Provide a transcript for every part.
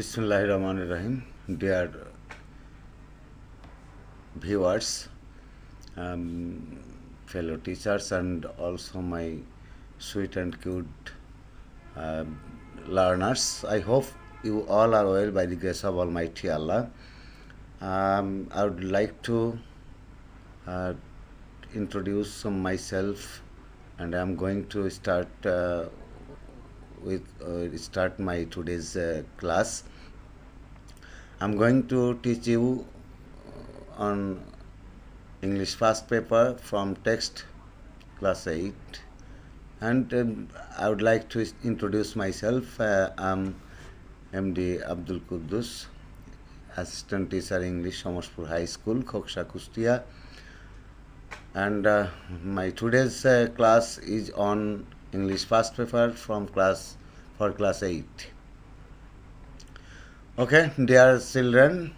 Bismillahirrahmanirrahim. Dear viewers, fellow teachers, and also my sweet and cute uh, learners, I hope you all are well by the grace of Almighty Allah. I would like to uh, introduce myself, and I am going to start my today's class. I'm going to teach you on English first paper from text class 8, and I would like to introduce myself. I'm MD Abdul Quddus, assistant teacher English, Somerspur High School, Khoksha, Kustia, and my today's class is on English first paper from class 8. Okay, dear children,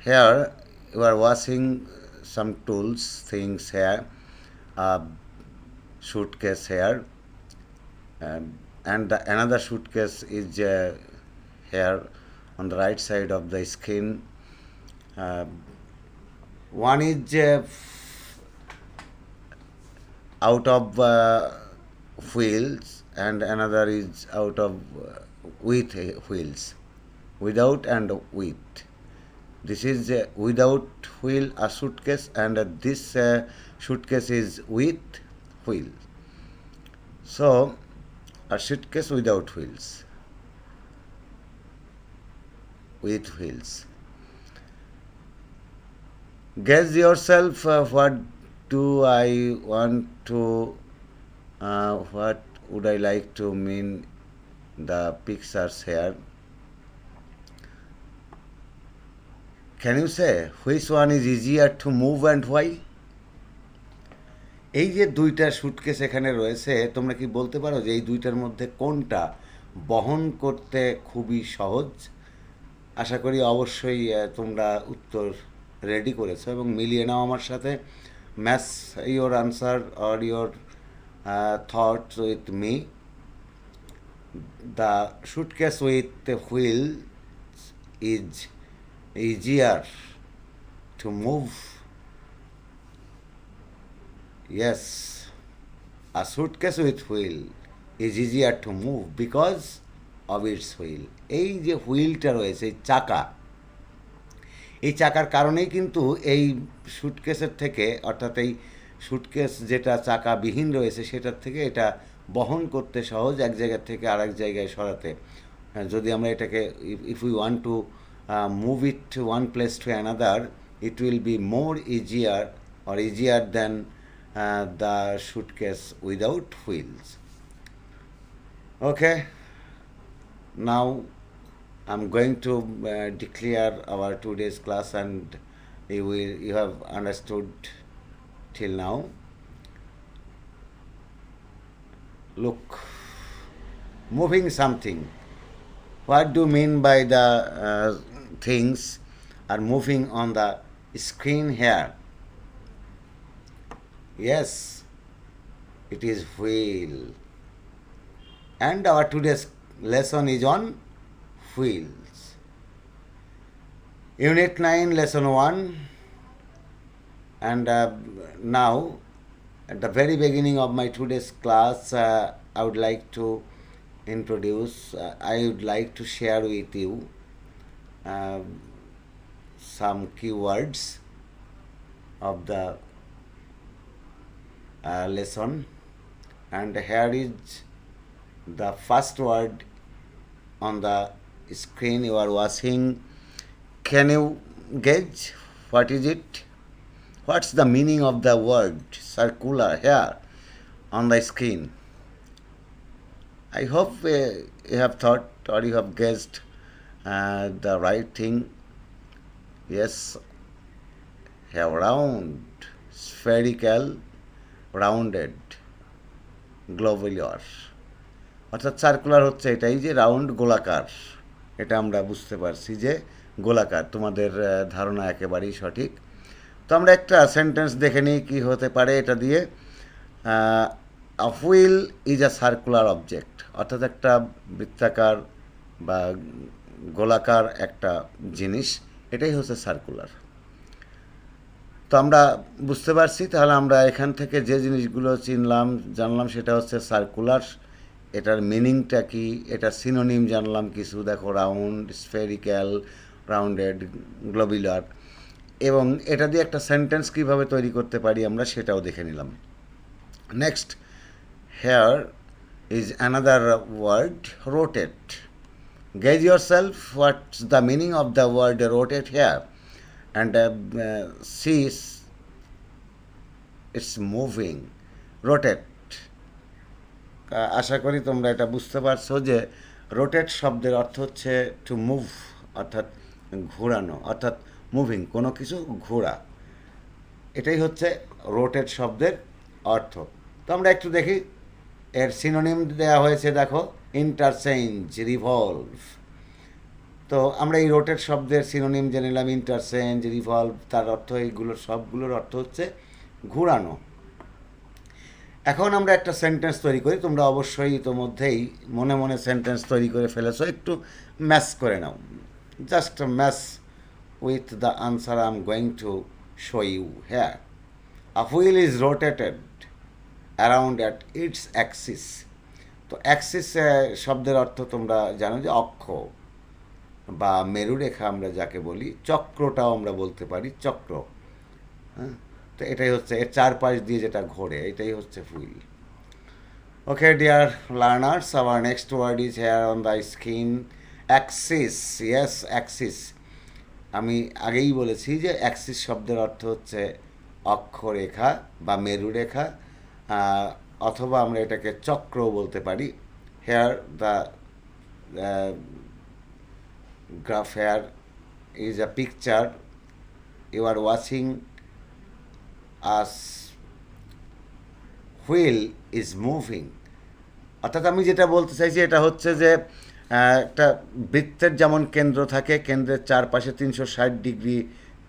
here you are watching some tools, things here, suitcase here, and another suitcase is here on the right side of the screen. One is out of wheels, and another is out of with wheels, without and with. This is without wheel a suitcase, and this suitcase is with wheel. So a suitcase without wheels, with wheels. Guess yourself what do I want to, what would I like to mean the pictures here. Can you say which one is easier to move and why? এই যে দুইটা suitcase এখানে রয়েছে, তোমরা কি বলতে পারো যে এই দুইটার মধ্যে কোনটা বহন করতে খুবই সহজ? আশা করি অবশ্যই তোমরা উত্তর রেডি করেছো এবং মিলিয়ে নাও আমার সাথে। Match your answer or your thoughts with me. The suitcase with wheel is easier to move. Yes, a suitcase with wheel is easier to move because of its wheel. এই যে হুইলটা রয়েছে, এই চাকা, এই চাকার কারণেই কিন্তু এই সুটকেসের থেকে, অর্থাৎ এই সুটকেস যেটা চাকাবিহীন রয়েছে সেটার থেকে এটা বহন করতে সহজ, এক জায়গা থেকে আরেক জায়গায় সরাতে। যদি আমরা এটাকে if we want to move it to one place to another, it will be more easier or easier than the suitcase without wheels. Okay, now I'm going to declare our today's class, and you have understood till now. Look, moving something. What do you mean by the things are moving on the screen here? Yes, it is wheel. And our today's lesson is on wheels. Unit 9, lesson 1. And now, at the very beginning of my today's class, I would like to introduce, I would like to share with you some keywords of the lesson, and here is the first word on the screen you are watching. Can you gauge what is it? What's the meaning of the word circular here on the screen? I hope you have thought or you have guessed the right thing. Yes, have round, spherical, rounded, globular. অর্থাৎ circular হচ্ছে এটাই যে round, গোলাকার। এটা আমরা বুঝতে পারছি যে গোলাকার। তোমাদের ধারণা একেবারেই সঠিক। তো আমরা একটা সেন্টেন্স দেখে নিই কী হতে পারে এটা দিয়ে। A wheel is a circular object, অর্থাৎ একটা বৃত্তাকার বা গোলাকার একটা জিনিস, এটাই হচ্ছে সার্কুলার। তো আমরা বুঝতে পারছি, তাহলে আমরা এখান থেকে যে জিনিসগুলো জানলাম সেটা হচ্ছে সার্কুলার। এটার মিনিংটা কি, এটা সিনোনিম জানলাম কিছু, দেখো রাউন্ড, স্ফেরিক্যাল, রাউন্ডেড, গ্লোবুলার, এবং এটা দিয়ে একটা সেন্টেন্স কীভাবে তৈরি করতে পারি আমরা সেটাও দেখে নিলাম। Next, here is another word, rotate. Gauge yourself what's the meaning of the word rotate here, and see it's moving, rotate. আশা করি তোমরা এটা বুঝতে পারছো যে রোটেট শব্দের অর্থ হচ্ছে টু মুভ, অর্থাৎ ঘোরানো, অর্থাৎ মুভিং, কোনো কিছু ঘোরা, এটাই হচ্ছে রোটেট শব্দের অর্থ। তো আমরা একটু দেখি এর সিনোনিম দেওয়া হয়েছে, দেখো ইন্টারচেঞ্জ, রিভলভ। তো আমরা এই রোটেট শব্দের সিনোনিম জেনে নিলাম, ইন্টারচেঞ্জ, রিভলভ, তার অর্থ এইগুলোর সবগুলোর অর্থ হচ্ছে ঘোরানো। এখন আমরা একটা সেন্টেন্স তৈরি করি, তোমরা অবশ্যই ইতোমধ্যেই মনে মনে সেন্টেন্স তৈরি করে ফেলেছো, একটু ম্যাচ করে নাও, just match with the answer I am going to show you here. A wheel is rotated around at its axis. তো অ্যাক্সিস শব্দের অর্থ তোমরা জানো যে অক্ষ বা মেরুরেখা আমরা যাকে বলি, চক্রটাও আমরা বলতে পারি, চক্র। হ্যাঁ, তো এটাই হচ্ছে এর চারপাশ দিয়ে যেটা ঘোরে, এটাই হচ্ছে wheel. Okay dear learners, our next word is here on the screen, axis. Yes, axis. আমি আগেই বলেছি যে অ্যাক্সিস শব্দের অর্থ হচ্ছে অক্ষরেখা বা মেরুরেখা, অথবা আমরা এটাকে চক্রও বলতে পারি। Here the graph here is a picture, you are watching as wheel is moving। অর্থাৎ আমি যেটা বলতে চাইছি এটা হচ্ছে যে একটা বৃত্তের যেমন কেন্দ্র থাকে, কেন্দ্রের চারপাশে 360 ডিগ্রি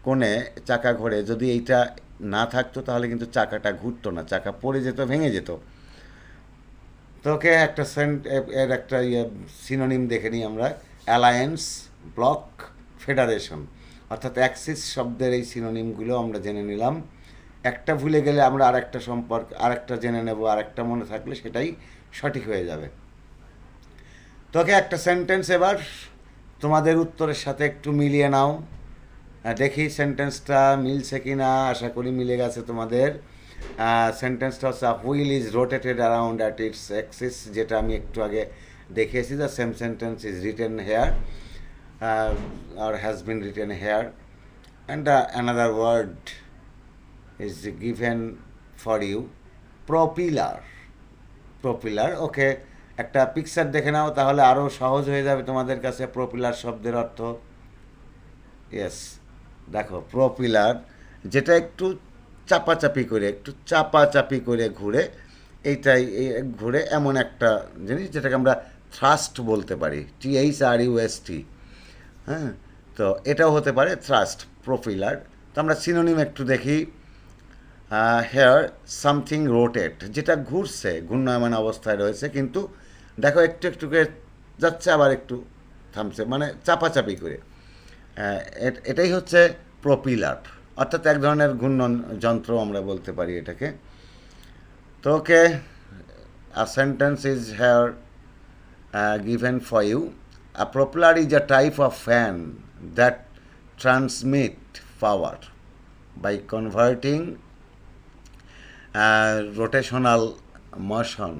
কোণে চাকা ঘোরে, যদি এইটা না থাকতো তাহলে কিন্তু চাকাটা ঘুরতো না, চাকা পড়ে যেত, ভেঙে যেত। তোকে একটা এর একটা সিনোনিম দেখে নিই আমরা, অ্যালায়েন্স, ব্লক, ফেডারেশন। অর্থাৎ অ্যাক্সিস শব্দের এই সিনোনিমগুলো আমরা জেনে নিলাম। একটা ভুলে গেলে আমরা আরেকটা জেনে নেব, আরেকটা মনে থাকলে সেটাই সঠিক হয়ে যাবে। তোকে একটা সেন্টেন্স এবার তোমাদের উত্তরের সাথে একটু মিলিয়ে নাও, দেখি সেন্টেন্সটা মিলছে কি না। আশা করি মিলে গেছে তোমাদের। সেন্টেন্সটা হচ্ছে wheel is rotated around at its axis, যেটা আমি একটু আগে দেখিয়েছি। The same sentence is written here or has been written here, and another word is given for you, propeller. প্রপিলার। ওকে, একটা পিকচার দেখে নাও, তাহলে আরও সহজ হয়ে যাবে তোমাদের কাছে প্রপিলার শব্দের অর্থ। ইয়েস, দেখো প্রপিলার, যেটা একটু চাপাচাপি করে ঘুরে, এইটাই ঘুরে এমন একটা জিনিস যেটাকে আমরা থ্রাস্ট বলতে পারি, THRUST। হ্যাঁ, তো এটাও হতে পারে থ্রাস্ট, প্রপিলার। তো আমরা সিনোনিম একটু দেখি। হেয়ার সামথিং রোটেট, যেটা ঘুরছে, ঘূর্ণায়মান অবস্থায় রয়েছে, কিন্তু দেখো একটু করে যাচ্ছে, আবার একটু থামছে, মানে চাপাচাপি করে। এটাই হচ্ছে প্রপিলার, অর্থাৎ এক ধরনের ঘূর্ণন যন্ত্র আমরা বলতে পারি এটাকে। তো okay, a sentence is here given for you. A propeller is a type of fan that transmit power by converting rotational motion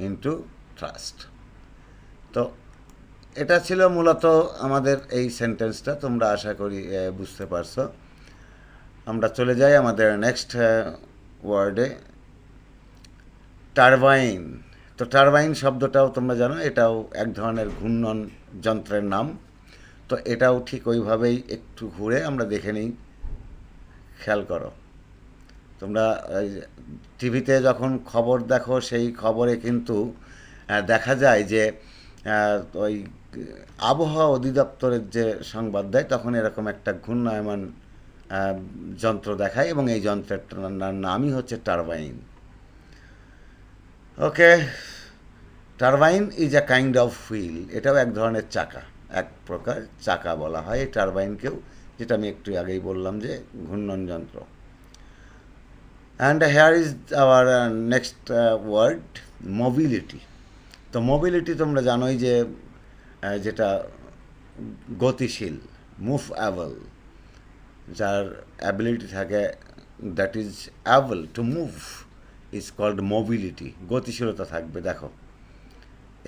into thrust. তো এটা ছিল মূলত আমাদের এই সেন্টেন্সটা, তোমরা আশা করি বুঝতে পারছো। আমরা চলে যাই আমাদের নেক্সট ওয়ার্ডে, টারবাইন। তো টারবাইন শব্দটাও তোমরা জানো, এটাও এক ধরনের ঘূর্ণন যন্ত্রের নাম। তো এটাও ঠিক ওইভাবেই একটু ঘুরে, আমরা দেখে নিই, খেয়াল করো। তোমরা টিভিতে যখন খবর দেখো, সেই খবরে কিন্তু দেখা যায় যে ওই আবহাওয়া অধিদপ্তরের যে সংবাদ দেয়, তখন এরকম একটা ঘূর্ণায়মান যন্ত্র দেখায়, এবং এই যন্ত্রের নামই হচ্ছে turbine. Okay, turbine is a kind of wheel, এটাও এক ধরনের চাকা, এক প্রকার চাকা বলা হয় এই টারবাইনকেও, যেটা আমি একটু আগেই বললাম যে ঘূর্ণন যন্ত্র। And here is our next word, mobility. তো মোবিলিটি তোমরা জানোই যে যেটা গতিশীল, মুভ অ্যাবল, যার অ্যাবিলিটি থাকে, that is able to move is called mobility, গতিশীলতা থাকবে। দেখো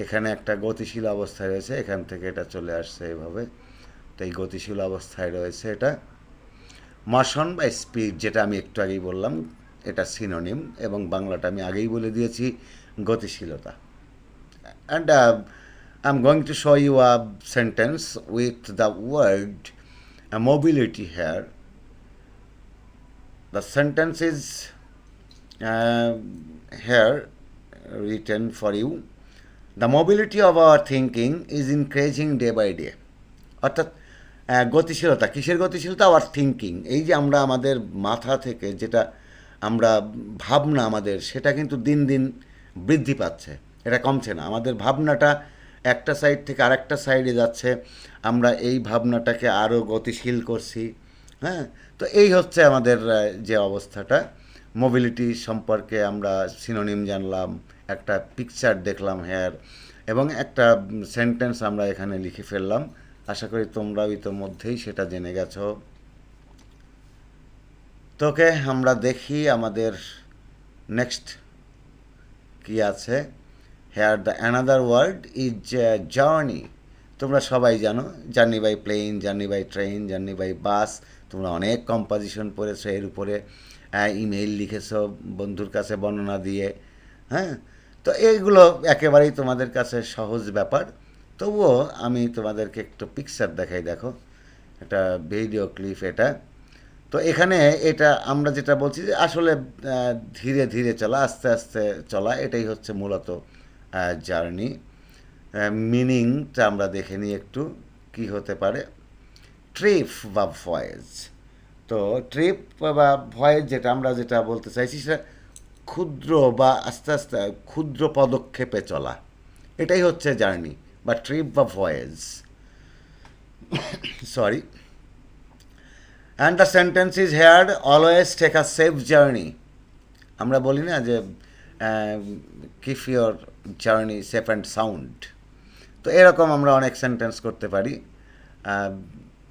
এখানে একটা গতিশীল অবস্থায় রয়েছে, এখান থেকে এটা চলে আসছে এভাবে, তো এই গতিশীল অবস্থায় রয়েছে এটা। মোশন বা স্পিড, যেটা আমি একটু আগেই বললাম, এটা সিনোনিম, এবং বাংলাটা আমি আগেই বলে দিয়েছি, গতিশীলতা। And I am going to show you a sentence with the word mobility here. The sentence is here written for you. The mobility of our thinking is increasing day by day. অর্থাৎ গতিশীলতা, কিসের গতিশীলতা? Hour thinking, এই যে আমরা আমাদের মাথা থেকে যেটা আমরা ভাবনা আমাদের, সেটা কিন্তু দিন দিন বৃদ্ধি পাচ্ছে, এটা কমছে না। আমাদের ভাবনাটা একটা সাইড থেকে আরেকটা সাইডে যাচ্ছে, আমরা এই ভাবনাটাকে আরও গতিশীল করছি। হ্যাঁ, তো এই হচ্ছে আমাদের যে অবস্থাটা। মোবিলিটি সম্পর্কে আমরা সিনোনিম জানলাম, একটা পিকচার দেখলাম হেয়ার, এবং একটা সেন্টেন্স আমরা এখানে লিখে ফেললাম। আশা করি তোমরাও ইতোমধ্যেই সেটা জেনে গেছো। তোকে আমরা দেখি আমাদের নেক্সট কি আছে। Here the another word is journey. তোমরা সবাই জানো, journey by plane, journey by train, journey by bus. তোমরা অনেক কম্পোজিশন পড়েছো, এর উপরে ইমেইল লিখেছো বন্ধুর কাছে বর্ণনা দিয়ে। হ্যাঁ, তো এইগুলো একেবারেই তোমাদের কাছে সহজ ব্যাপার। তবুও আমি তোমাদেরকে একটু পিকচার দেখাই। দেখো, একটা ভিডিও ক্লিপ এটা। তো এখানে এটা আমরা যেটা বলছি যে আসলে ধীরে ধীরে চলা, আস্তে আস্তে চলা, এটাই হচ্ছে মূলত জার্নি। মিনিংটা আমরা দেখে নিই একটু কি হতে পারে। ট্রিপ বা ভয়েজ। তো ট্রিপ বা ভয়েজ যেটা আমরা যেটা বলতে চাইছি, সেটা ক্ষুদ্র বা আস্তে আস্তে ক্ষুদ্র পদক্ষেপে চলা, এটাই হচ্ছে জার্নি বা ট্রিপ বা voyage. Sorry. And the sentence is here, always take a safe journey. আমরা বলি না যে keep your journey safe and sound. তো এরকম আমরা অনেক সেন্টেন্স করতে পারি।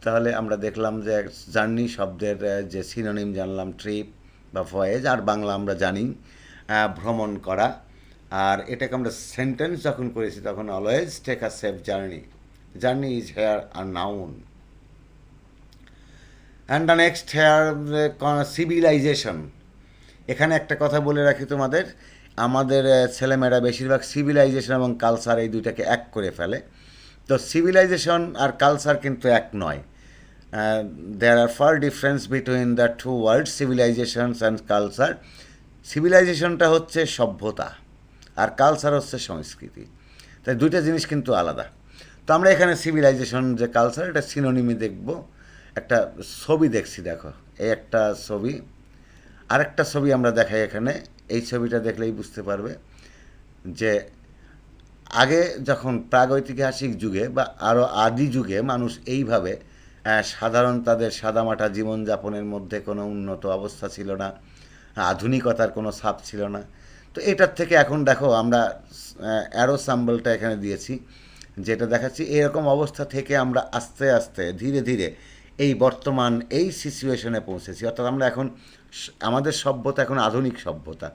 তাহলে আমরা দেখলাম যে জার্নি শব্দের যে সিনোনিম জানলাম ট্রিপ বা ভয়েজ, আর বাংলা আমরা জানি ভ্রমণ করা। আর এটাকে আমরা সেন্টেন্স যখন করেছি তখন always take a safe journey. Journey is here আর noun. And the next here civilization. এখানে একটা কথা বলে রাখি তোমাদের, আমাদের ছেলেমেয়েরা বেশিরভাগ সিভিলাইজেশন এবং কালচার এই দুইটাকে এক করে ফেলে। তো সিভিলাইজেশন আর কালচার কিন্তু এক নয়। There are far difference between the two word, civilizations and culture. সিভিলাইজেশনটা হচ্ছে সভ্যতা, আর কালচার হচ্ছে সংস্কৃতি। তাই দুইটা জিনিস কিন্তু আলাদা। তো আমরা এখানে সিভিলাইজেশন যে কালচার, এটা সিনোনিমি দেখব। একটা ছবি দেখছি, দেখো এই একটা ছবি, আরেকটা ছবি আমরা দেখাই এখানে। এই ছবিটা দেখলেই বুঝতে পারবে যে আগে যখন প্রাগৈতিহাসিক যুগে বা আরও আদি যুগে মানুষ এইভাবে সাধারণ তাদের সাদামাটা জীবনযাপনের মধ্যে কোনো উন্নত অবস্থা ছিল না, আধুনিকতার কোনো ছাপ ছিল না। তো এটার থেকে এখন দেখো আমরা অ্যারো সাম্বলটা এখানে দিয়েছি, যেটা দেখাচ্ছি এরকম অবস্থা থেকে আমরা আস্তে আস্তে ধীরে ধীরে এই বর্তমান এই সিচুয়েশনে পৌঁছেছি। অর্থাৎ আমরা এখন আমাদের সভ্যতা এখন আধুনিক সভ্যতা,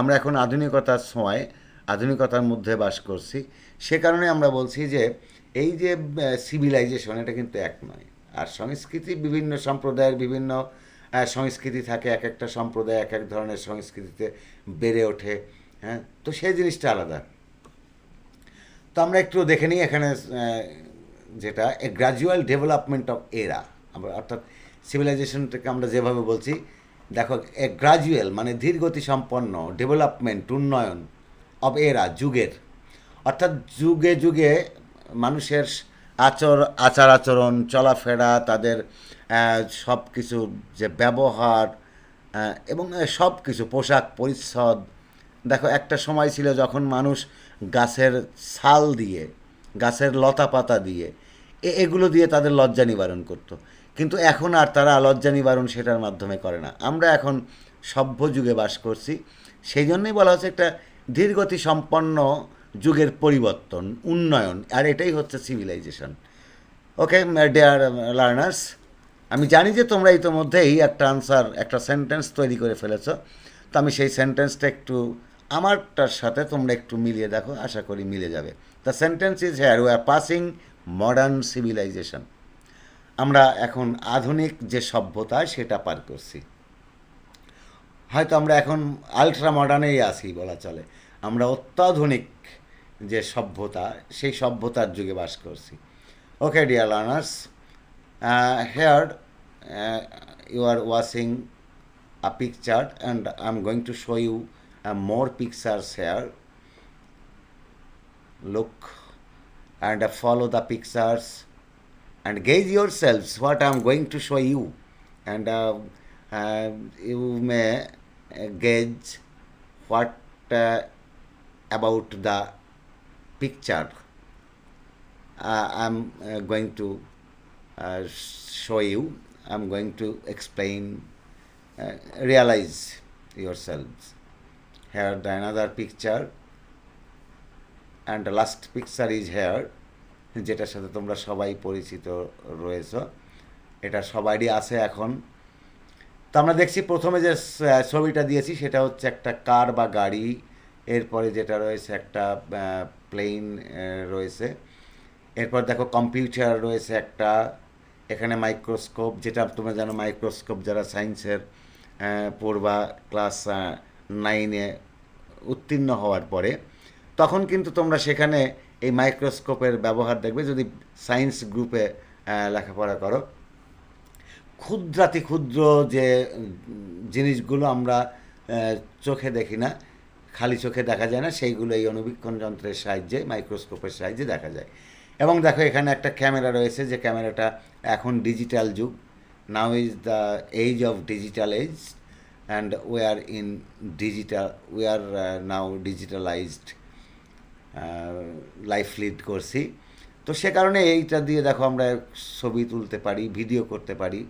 আমরা এখন আধুনিকতার ছোঁয়ায় আধুনিকতার মধ্যে বাস করছি। সে কারণে আমরা বলছি যে এই যে সিভিলাইজেশন, এটা কিন্তু এক নয়। আর সংস্কৃতি, বিভিন্ন সম্প্রদায়ের বিভিন্ন সংস্কৃতি থাকে, এক একটা সম্প্রদায় এক এক ধরনের সংস্কৃতিতে বেড়ে ওঠে। হ্যাঁ, তো সেই জিনিসটা আলাদা। তো আমরা একটু দেখে নিই এখানে যেটা এ গ্র্যাজুয়াল ডেভেলপমেন্ট অফ এরা। আমরা অর্থাৎ সিভিলাইজেশনটাকে আমরা যেভাবে বলছি, দেখো এ গ্র্যাজুয়াল মানে ধীরগতি সম্পন্ন, ডেভেলপমেন্ট উন্নয়ন, অব এরা যুগের। অর্থাৎ যুগে যুগে মানুষের আচার আচরণ, চলাফেরা, তাদের সব কিছু যে ব্যবহার এবং সব কিছু পোশাক পরিচ্ছদ। দেখো একটা সময় ছিল যখন মানুষ গাছের ছাল দিয়ে, গাছের লতা পাতা দিয়ে, এগুলো দিয়ে তাদের লজ্জা নিবারণ করত। কিন্তু এখন আর তারা লজ্জা নিবারণ সেটার মাধ্যমে করে না। আমরা এখন সভ্য যুগে বাস করছি, সেই জন্যই বলা হচ্ছে একটা ধীরগতি সম্পন্ন যুগের পরিবর্তন, উন্নয়ন, আর এটাই হচ্ছে সিভিলাইজেশন। ওকে ডিয়ার লার্নার্স, আমি জানি যে তোমরা ইতোমধ্যেই একটা আনসার, একটা সেন্টেন্স তৈরি করে ফেলেছ। তো আমি সেই সেন্টেন্সটা একটু আমারটার সাথে তোমরা একটু মিলিয়ে দেখো, আশা করি মিলে যাবে। The sentence is hair, we are passing modern civilization. আমরা এখন আধুনিক যে সভ্যতা সেটা পার করছি। হয়তো আমরা এখন আলট্রা মডার্নেই আছি বলা চলে। আমরা অত্যাধুনিক যে সভ্যতা, সেই সভ্যতার যুগে বাস করছি। Okay dear learners, here you are watching a picture and I'm going to show you more pictures here. Look and follow the pictures and gauge yourselves what I'm going to show you, and you may gauge what about the picture I'm going to show you. I'm going to explain, realize yourselves. Here the another picture, and the last picture is here, যেটার সাথে তোমরা সবাই পরিচিত রয়েছ, এটা সবারই আছে এখন। তো আমরা দেখছি প্রথমে যে ছবিটা দিয়েছি সেটা হচ্ছে একটা কার বা গাড়ি, এরপরে যেটা রয়েছে একটা প্লেন রয়েছে, এরপর দেখো কম্পিউটার রয়েছে একটা, এখানে মাইক্রোস্কোপ, যেটা তোমরা জানো মাইক্রোস্কোপ যারা সায়েন্সের পড়বা ক্লাস 9-এ উত্তীর্ণ হওয়ার পরে, তখন কিন্তু তোমরা সেখানে এই মাইক্রোস্কোপের ব্যবহার দেখবে যদি সায়েন্স গ্রুপে লেখাপড়া করো। ক্ষুদ্রাতি ক্ষুদ্র যে জিনিসগুলো আমরা চোখে দেখি না, খালি চোখে দেখা যায় না, সেইগুলো এই অণুবীক্ষণ যন্ত্রের সাহায্যে, মাইক্রোস্কোপের সাহায্যে দেখা যায়। এবং দেখো এখানে একটা ক্যামেরা রয়েছে, যে ক্যামেরাটা এখন ডিজিটাল যুগ, now is the age of digital age, and we are in digital, we are now digitalized life lead করছি। তো সে কারণে এইটা দিয়ে দেখো আমরা ছবি তুলতে পারি, ভিডিও করতে পারি,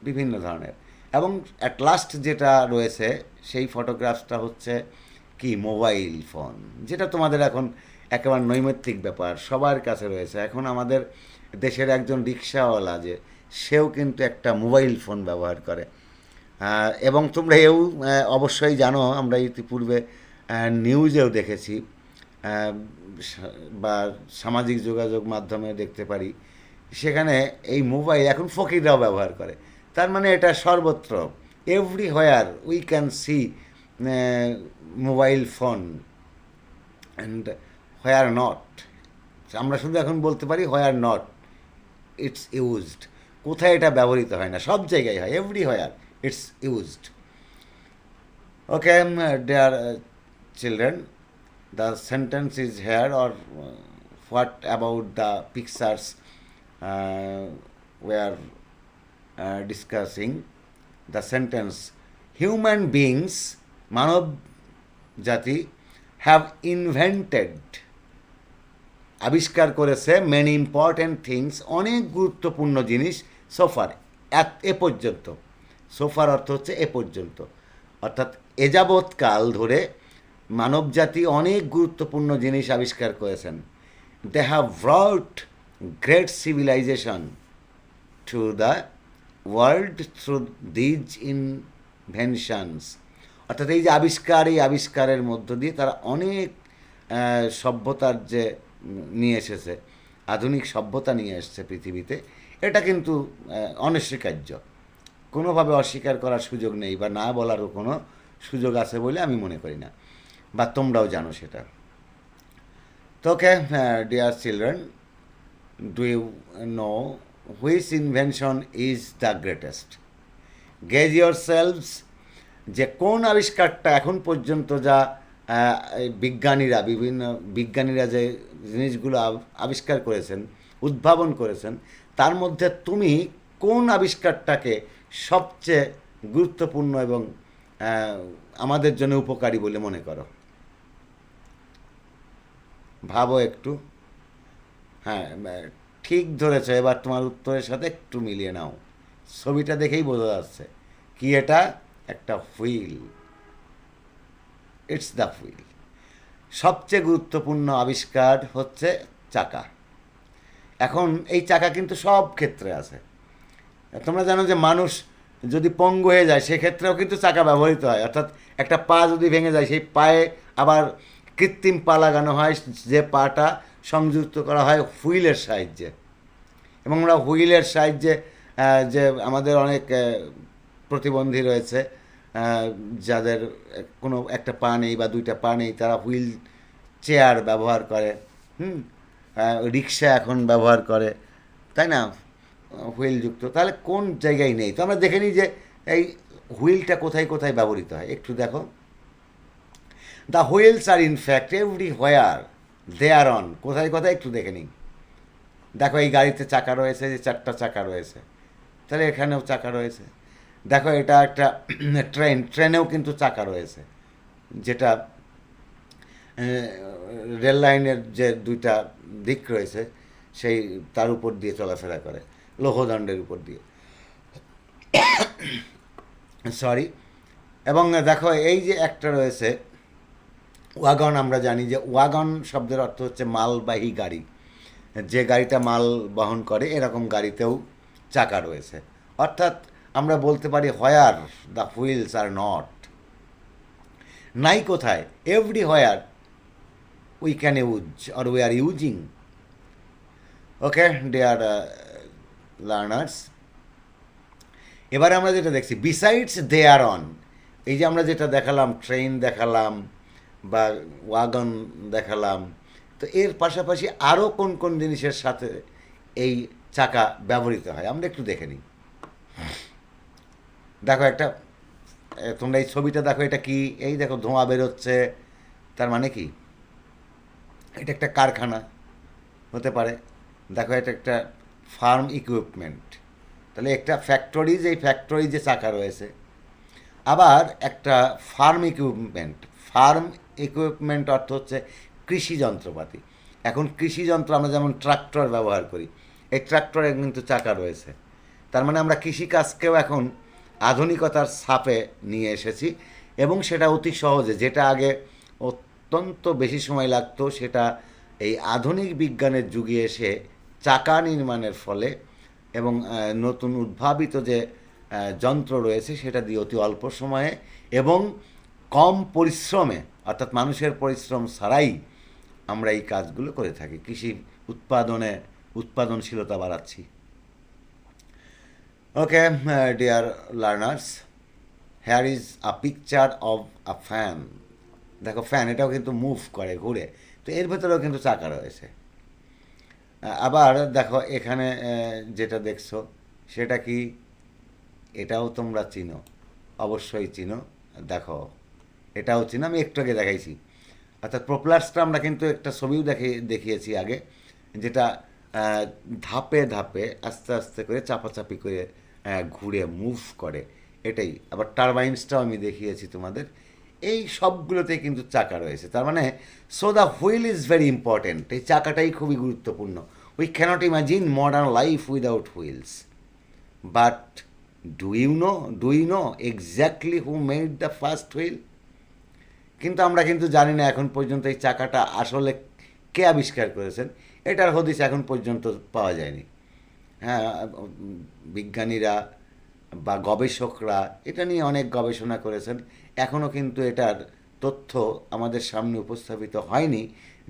বিভিন্ন ধরনের। এবং অ্যাট লাস্ট যেটা রয়েছে সেই ফটোগ্রাফসটা হচ্ছে কি, মোবাইল ফোন, যেটা তোমাদের এখন একেবারে নৈমিত্তিক ব্যাপার, সবার কাছে রয়েছে। এখন আমাদের দেশের একজন রিক্সাওয়ালা যে, সেও কিন্তু একটা মোবাইল ফোন ব্যবহার করে। এবং তোমরা অবশ্যই জানো, আমরা ইতিপূর্বে নিউজেও দেখেছি বা সামাজিক যোগাযোগ মাধ্যমে দেখতে পারি, সেখানে এই মোবাইল এখন ফকিররাও ব্যবহার করে। তার মানে এটা সর্বত্র, everywhere we can see mobile phone, and where not, আমরা শুধু এখন বলতে পারি হোয়ার নট ইটস ইউজড, কোথায় এটা ব্যবহৃত হয় না, সব জায়গায় হয়, everywhere it's used. Okay dear children, the sentence is here, or what about the pictures we are discussing. The sentence, human beings, মানব জাতি, have invented, আবিষ্কার করেছে, many important things, অনেক গুরুত্বপূর্ণ জিনিস, so far, এ পর্যন্ত, so far অর্থ হচ্ছে এ পর্যন্ত, অর্থাৎ এ যাবৎকাল ধরে মানবজাতি অনেক গুরুত্বপূর্ণ জিনিস আবিষ্কার করেছেন। They have brought great civilization to the world through these inventions, অর্থাৎ এই যে আবিষ্কার, এই আবিষ্কারের মধ্য দিয়ে তারা অনেক সভ্যতার যে নিয়ে এসেছে, আধুনিক সভ্যতা নিয়ে এসেছে পৃথিবীতে, এটা কিন্তু অনস্বীকার্য, কোনোভাবে অস্বীকার করার সুযোগ নেই, বা না বলারও কোনো সুযোগ আছে বলে আমি মনে করি না, বা তোমরাও জানো সেটা। তো okay dear children, do you know which invention is the greatest? Guess yourselves, যে কোন আবিষ্কারটা এখন পর্যন্ত যা বিজ্ঞানীরা, বিভিন্ন বিজ্ঞানীরা যে জিনিসগুলো আবিষ্কার করেছেন, উদ্ভাবন করেছেন, তার মধ্যে তুমি কোন আবিষ্কারটাকে সবচেয়ে গুরুত্বপূর্ণ এবং আমাদের জন্য উপকারী বলে মনে করো? ভাবো একটু। হ্যাঁ, ঠিক ধরেছ, এবার তোমার উত্তরের সাথে একটু মিলিয়ে নাও। ছবিটা দেখেই বোঝা যাচ্ছে কি এটা, একটা হুইল। It's the wheel. সবচেয়ে গুরুত্বপূর্ণ আবিষ্কার হচ্ছে চাকা। এখন এই চাকা কিন্তু সব ক্ষেত্রে আছে। তোমরা জানো যে মানুষ যদি পঙ্গু হয়ে যায় সেক্ষেত্রেও কিন্তু চাকা ব্যবহৃত হয়, অর্থাৎ একটা পা যদি ভেঙে যায় সেই পায়ে আবার কৃত্রিম পা লাগানো হয়, যে পাটা সংযুক্ত করা হয় হুইলের সাহায্যে। এবং আমরা হুইলের সাহায্যে যে আমাদের অনেক প্রতিবন্ধী রয়েছে, যাদের কোনো একটা পা নেই বা দুইটা পা নেই, তারা হুইল চেয়ার ব্যবহার করে। হুম। রিক্সা এখন ব্যবহার করে, তাই না, হুইলযুক্ত। তাহলে কোন জায়গায় নেই? তো আমরা দেখে নিই যে এই হুইলটা কোথায় কোথায় ব্যবহৃত হয়, একটু দেখো। The wheels are in fact everywhere they are on. কোথায় কোথায় একটু দেখে নিই। দেখো এই গাড়িতে চাকা রয়েছে, যে চারটা চাকা রয়েছে, তাহলে এখানেও চাকা রয়েছে। দেখো এটা একটা ট্রেন, ট্রেনেও কিন্তু চাকা রয়েছে, যেটা রেল লাইনের যে দুইটা দিক রয়েছে সেই তার উপর দিয়ে চলাফেরা করে, লৌহদণ্ডের উপর দিয়ে, সরি। এবং দেখো এই যে একটা রয়েছে ওয়াগন, আমরা জানি যে ওয়াগন শব্দের অর্থ হচ্ছে মালবাহী গাড়ি, যে গাড়িটা মাল বহন করে, এরকম গাড়িতেও চাকা রয়েছে। অর্থাৎ আমরা বলতে পারি where the wheels are not, নাই কোথায়, everywhere we can use or we are using. Okay dear learners, এবারে আমরা যেটা দেখছি বিসাইডস দে আর অন, এই যে আমরা যেটা দেখালাম, ট্রেন দেখালাম বা ওয়াগন দেখালাম, তো এর পাশাপাশি আরও কোন কোন জিনিসের সাথে এই চাকা ব্যবহৃত হয় আমরা একটু দেখে নিই। দেখো একটা, তোমরা এই ছবিটা দেখো, এটা কি? এই দেখো ধোঁয়া বেরোচ্ছে, তার মানে কি? এটা একটা কারখানা হতে পারে। দেখো এটা একটা ফার্ম ইকুইপমেন্ট, তাহলে একটা ফ্যাক্টরি, যে ফ্যাক্টরি যে চাকা রয়েছে। আবার একটা ফার্ম ইকুইপমেন্ট, ফার্ম ইকুইপমেন্ট অর্থ হচ্ছে কৃষি যন্ত্রপাতি। এখন কৃষি যন্ত্র আমরা যেমন ট্রাক্টর ব্যবহার করি, এই ট্রাক্টরে কিন্তু চাকা রয়েছে। তার মানে আমরা কৃষিকাজকেও এখন আধুনিকতার ছাপে নিয়ে এসেছি, এবং সেটা অতি সহজে, যেটা আগে অত্যন্ত বেশি সময় লাগতো, সেটা এই আধুনিক বিজ্ঞানের যুগে এসে চাকা নির্মাণের ফলে এবং নতুন উদ্ভাবিত যে যন্ত্র রয়েছে সেটা দিয়ে অতি অল্প সময়ে এবং কম পরিশ্রমে, অর্থাৎ মানুষের পরিশ্রম ছাড়াই আমরা এই কাজগুলো করে থাকি, কৃষি উৎপাদনশীলতা বাড়াচ্ছি। Okay dear learners, here is a picture of a fan. দেখো ফ্যান, এটাও কিন্তু মুভ করে, ঘুরে, তো এর ভেতরেও কিন্তু চাকা রয়েছে। আবার দেখো এখানে যেটা দেখছো সেটা কি, এটাও তোমরা চিনো, অবশ্যই চিনো। দেখো এটাও চিনো, আমি একটু আগে দেখাইছি। অর্থাৎ প্রপলার্সটা আমরা কিন্তু একটা ছবিও দেখিয়েছি আগে, যেটা ধাপে ধাপে আস্তে আস্তে করে চাপাচাপি করে ঘুরে মুভ করে, এটাই। আবার টারবাইন্সটাও আমি দেখিয়েছি তোমাদের। এই সবগুলোতে কিন্তু চাকা রয়েছে, তার মানে so the wheel is very important, এই চাকাটাই খুবই গুরুত্বপূর্ণ। We can't imagine modern life without wheels, but do you know exactly who made the first wheel? কিন্তু আমরা কিন্তু জানি না এখন পর্যন্ত এই চাকাটা আসলে কে আবিষ্কার করেছেন, এটার হদিস এখন পর্যন্ত পাওয়া যায়নি। হ্যাঁ, বিজ্ঞানীরা বা গবেষকরা এটা নিয়ে অনেক গবেষণা করেছেন, এখনও কিন্তু এটার তথ্য আমাদের সামনে উপস্থাপিত হয়নি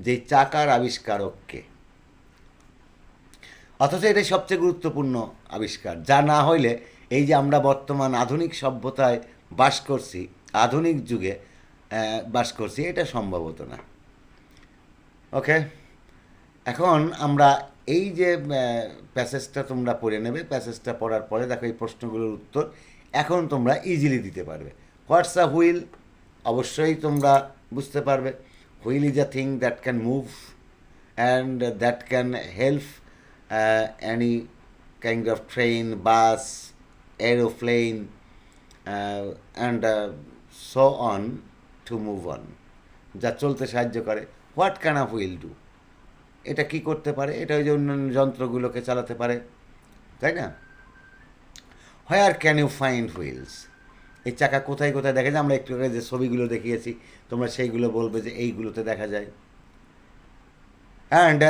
যে চাকার আবিষ্কারককে। অথচ এটাই সবচেয়ে গুরুত্বপূর্ণ আবিষ্কার, যা না হইলে এই যে আমরা বর্তমান আধুনিক সভ্যতায় বাস করছি, আধুনিক যুগে বাস করছি, এটা সম্ভব হতো না। ওকে, এখন আমরা এই যে প্যাসেজটা তোমরা পড়ে নেবে, প্যাসেজটা পড়ার পরে দেখো এই প্রশ্নগুলোর উত্তর এখন তোমরা ইজিলি দিতে পারবে। হোয়াটস আ হুইল? অবশ্যই তোমরা বুঝতে পারবে। Wheel is a thing that can move and that can help any kind of train, bus, aeroplane, and so on to move on, যা চলতে সাহায্য করে। What can a wheel do? এটা কি করতে পারে? এটা ওই যে অন্যান্য যন্ত্রগুলোকে চালাতে পারে, তাই না? Where can you find wheels? এই চাকা কোথায় কোথায় দেখা যায়? আমরা একটু আগে যে ছবিগুলো দেখিয়েছি, তোমরা সেইগুলো বলবে যে এইগুলোতে দেখা যায়। And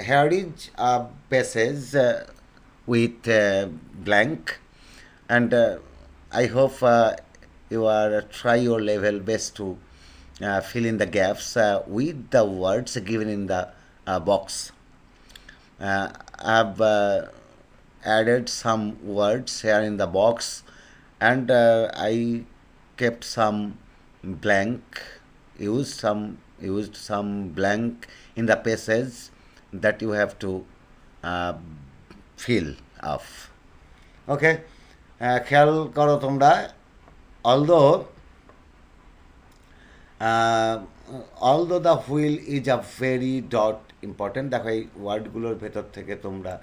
here is a passage with blank, and I hope you are try your level best to fill in the gaps with the words given in the box. I've added some words here in the box, and I kept some blank, used some blank in the passage that you have to uh, fill up. Okay, খেয়াল করো তোমরা, although although the wheel is a very dot important, দেখো এই ওয়ার্ডগুলোর ভেতর থেকে তোমরা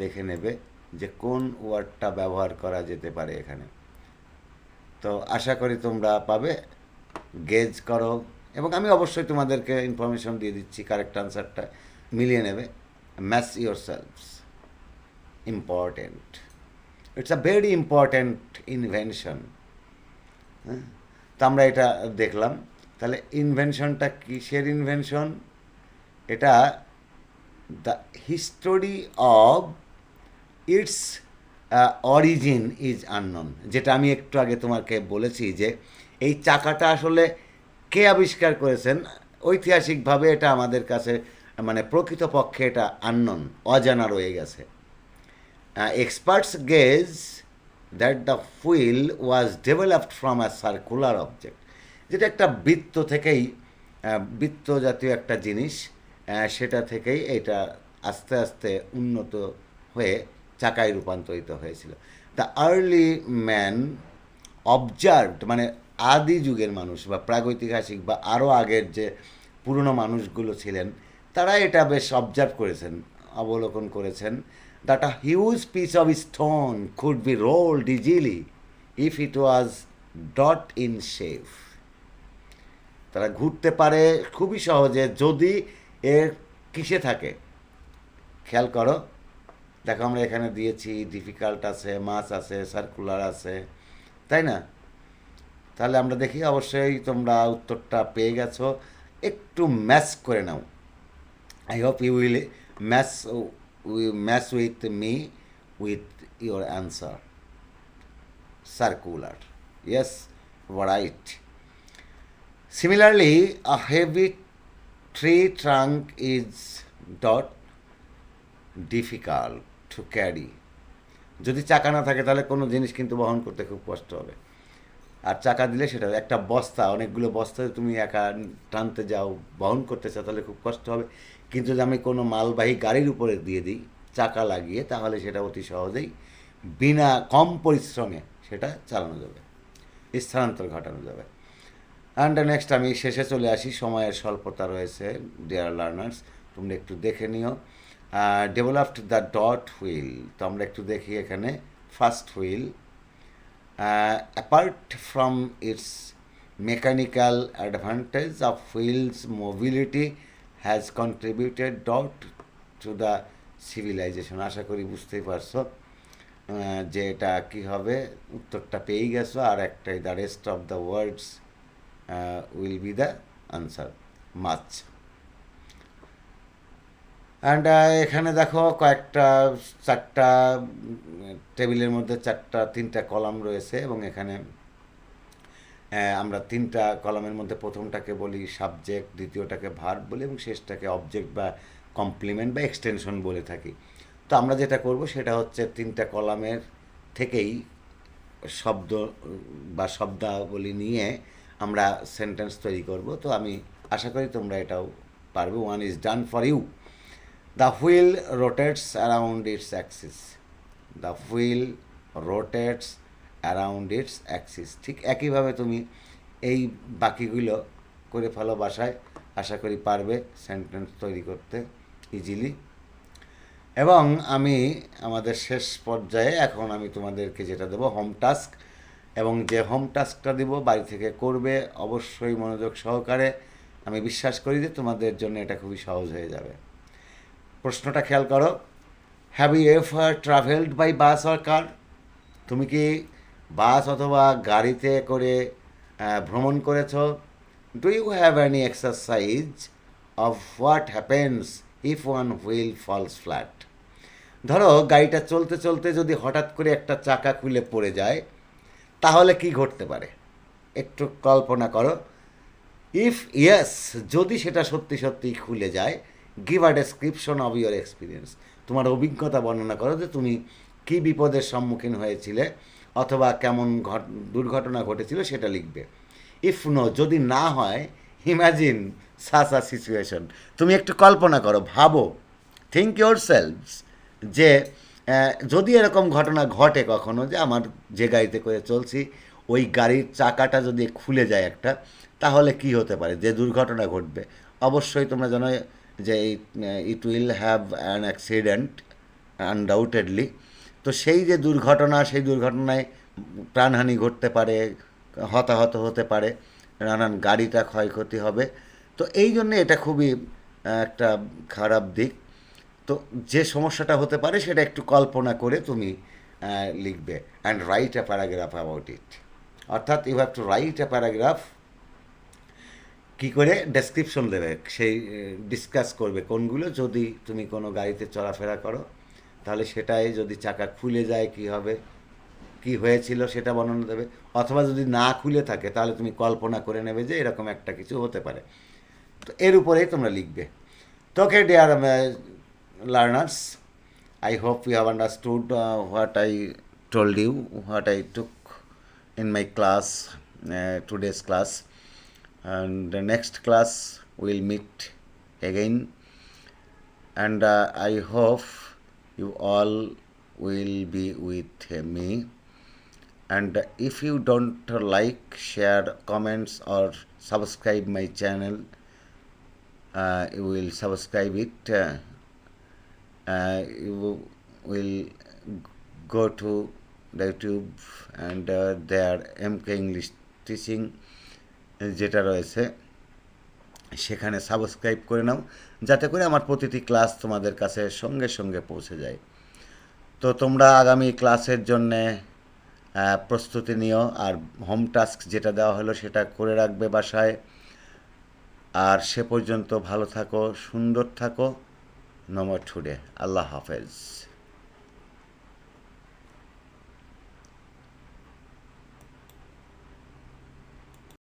দেখে নেবে যে কোন ওয়ার্ডটা ব্যবহার করা যেতে পারে এখানে। তো আশা করি তোমরা পাবে, গেজ করো, এবং আমি অবশ্যই তোমাদেরকে ইনফরমেশন দিয়ে দিচ্ছি, কারেক্ট আনসারটা মিলিয়ে নেবে। Match your selves, important, it's a very important invention. হ্যাঁ, তো আমরা এটা দেখলাম। তাহলে ইনভেনশনটা কিসের ইনভেনশন? এটা the history of its origin is unknown, যেটা আমি একটু আগে তোমাকে বলেছি যে এই চাকাটা আসলে কে আবিষ্কার করেছেন ঐতিহাসিকভাবে এটা আমাদের কাছে মানে প্রকৃতপক্ষে এটা আননোন, অজানা রয়ে গেছে। Experts gauge that the wheel was developed from a circular object, যেটা একটা বৃত্ত থেকেই, বৃত্ত জাতীয় একটা জিনিস, সেটা থেকেই এটা আস্তে আস্তে উন্নত হয়ে চাকায় রূপান্তরিত হয়েছিল। দ্য আর্লি ম্যান অবজার্ভড, মানে আদি যুগের মানুষ বা প্রাগৈতিহাসিক বা আরও আগের যে পুরনো মানুষগুলো ছিলেন, তারা এটা বেশ অবজার্ভ করেছেন, অবলোকন করেছেন, that a huge piece of stone could be ruled easily if it was dot in shape. তারা ঘুরতে পারে খুবই সহজে যদি এর কিসে থাকে। খেয়াল করো, দেখো আমরা এখানে দিয়েছি ডিফিকাল্ট আছে, মাছ আছে, সার্কুলার আছে, তাই না? তাহলে আমরা দেখি, অবশ্যই তোমরা উত্তরটা পেয়ে গেছো। একটু ম্যাচ করে নাও। I hope you will match with me with your answer. Circular, yes, right. Similarly, a heavy tree trunk is dot difficult to carry. যদি চাকা না থাকে তাহলে কোনো জিনিস কিন্তু বহন করতে খুব কষ্ট হবে, আর চাকা দিলে সেটা একটা বস্তা, অনেকগুলো বস্তা তুমি একা টানতে যাও, বহন করতে চাও, তাহলে খুব কষ্ট হবে। কিন্তু যদি আমি কোনো মালবাহী গাড়ির উপরে দিয়ে দিই চাকা লাগিয়ে, তাহলে সেটা অতি সহজেই বিনা কম পরিশ্রমে সেটা চালানো যাবে, স্থানান্তর ঘটানো যাবে। অ্যান্ড নেক্সট আমি শেষে চলে আসি, সময়ের স্বল্পতা রয়েছে ডিয়ার লার্নার্স, তোমরা একটু দেখে নিও। ডেভেলপড দ্য ডট হুইল, তো আমরা একটু দেখি এখানে। First wheel, apart from its mechanical advantage of wheels mobility has contributed dot to the civilization. আশা করি বুঝতেই পারছো যে এটা কী হবে। উত্তরটা পেয়েই গেছো, আর একটাই, the rest of the words will be the answer, much. And এখানে দেখো কয়েকটা, চারটা টেবিলের মধ্যে তিনটা কলাম রয়েছে, এবং এখানে আমরা তিনটা কলামের মধ্যে প্রথমটাকে বলি সাবজেক্ট, দ্বিতীয়টাকে ভার্ব বলি, এবং শেষটাকে অবজেক্ট বা কমপ্লিমেন্ট বা এক্সটেনশন বলে থাকি। তো আমরা যেটা করব সেটা হচ্ছে তিনটা কলামের থেকেই শব্দ বা শব্দাবলী নিয়ে আমরা সেন্টেন্স তৈরি করব। তো আমি আশা করি তোমরা এটাও পারবে। One is done for you. The wheel rotates around its axis. The wheel rotates around its axis. ঠিক একইভাবে তুমি এই বাকিগুলো করে ফেলো বাসায়, আশা করি পারবে সেন্টেন্স তৈরি করতে ইজিলি। এবং আমি আমাদের শেষ পর্যায়ে এখন আমি তোমাদেরকে যেটা দেবো হোম টাস্ক, এবং যে হোম টাস্কটা দিব বাড়ি থেকে করবে অবশ্যই মনোযোগ সহকারে। আমি বিশ্বাস করি যে তোমাদের জন্য এটা খুবই সহজ হয়ে যাবে। প্রশ্নটা খেয়াল করো, have you ever travelled by bus or car? তুমি কি বাস অথবা গাড়িতে করে ভ্রমণ করেছো? Do you have any exercise of what happens if one wheel falls flat? ধরো গাড়িটা চলতে চলতে যদি হঠাৎ করে একটা চাকা খুলে পড়ে যায়, তাহলে কি ঘটতে পারে? একটু কল্পনা করো। ইফ ইয়েস, যদি সেটা সত্যি সত্যি খুলে যায়, give a description of your experience. তোমার অভিজ্ঞতা বর্ণনা করো যে তুমি কী বিপদের সম্মুখীন হয়েছিলে অথবা কেমন দুর্ঘটনা ঘটেছিল সেটা লিখবে। ইফ নো, যদি না হয়, ইমাজিন সাচ আ সিচুয়েশন। তুমি একটু কল্পনা করো, ভাবো, থিঙ্ক ইয়োর সেলভস, যে যদি এরকম ঘটনা ঘটে কখনো, যে আমার যে গাড়িতে করে চলছি ওই গাড়ির চাকাটা যদি খুলে যায় একটা, তাহলে কি হতে পারে, যে দুর্ঘটনা ঘটবে। অবশ্যই তোমরা জানো যে it will have an accident undoubtedly. তো সেই যে দুর্ঘটনা, সেই দুর্ঘটনায় প্রাণহানি ঘটতে পারে, হতাহত হতে পারে, নানান গাড়িটা ক্ষয়ক্ষতি হবে। তো এই জন্যে এটা খুবই একটা খারাপ দিক। তো যে সমস্যাটা হতে পারে সেটা একটু কল্পনা করে তুমি লিখবে, and write a paragraph about it. অর্থাৎ you have to write a paragraph. কী করে ডেসক্রিপশন দেবে, সেই ডিসকাস করবে কোনগুলো, যদি তুমি কোনো গাড়িতে চলাফেরা করো তাহলে সেটাই যদি চাকা খুলে যায় কী হবে, কী হয়েছিল সেটা বর্ণনা দেবে। অথবা যদি না খুলে থাকে তাহলে তুমি কল্পনা করে নেবে যে এরকম একটা কিছু হতে পারে। তো এর উপরেই তোমরা লিখবে। তো okay deer learners, I hope you have understood what I told you, what I took in my class, today's class. And the next class we'll meet again. And I hope you all will be with me. And if you don't like, share, comments, or subscribe my channel, you will subscribe it. You will go to the YouTube and there MK English Teaching যেটা রয়েছে সেখানে subscribe করে নাও, যাতে করে আমার প্রতিটি class তোমাদের কাছে সঙ্গে সঙ্গে পৌঁছে যায়। তো তোমরা আগামী ক্লাসের জন্যে প্রস্তুতি নিও, আর হোম টাস্ক যেটা দেওয়া হলো সেটা করে রাখবে বাসায়। আর সে পর্যন্ত ভালো থাকো, সুন্দর থাকো। No more today. Allah Hafiz.